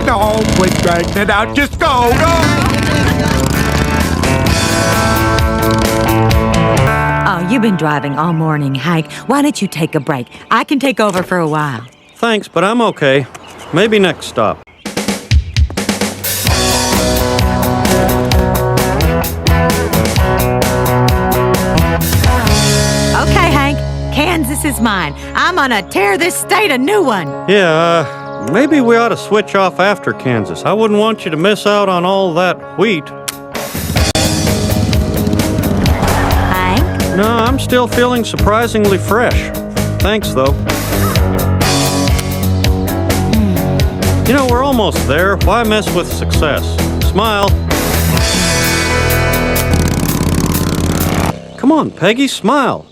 No, quit dragging it out. Just go. Oh, you've been driving all morning, Hank. Why don't you take a break? I can take over for a while. Thanks, but I'm okay. Maybe next stop. Okay, Hank. Kansas is mine. I'm gonna tear this state a new one. Yeah, maybe we ought to switch off after Kansas. I wouldn't want you to miss out on all that wheat. Hank? No, I'm still feeling surprisingly fresh. Thanks, though. You know, we're almost there. Why mess with success? Smile. Come on, Peggy, smile.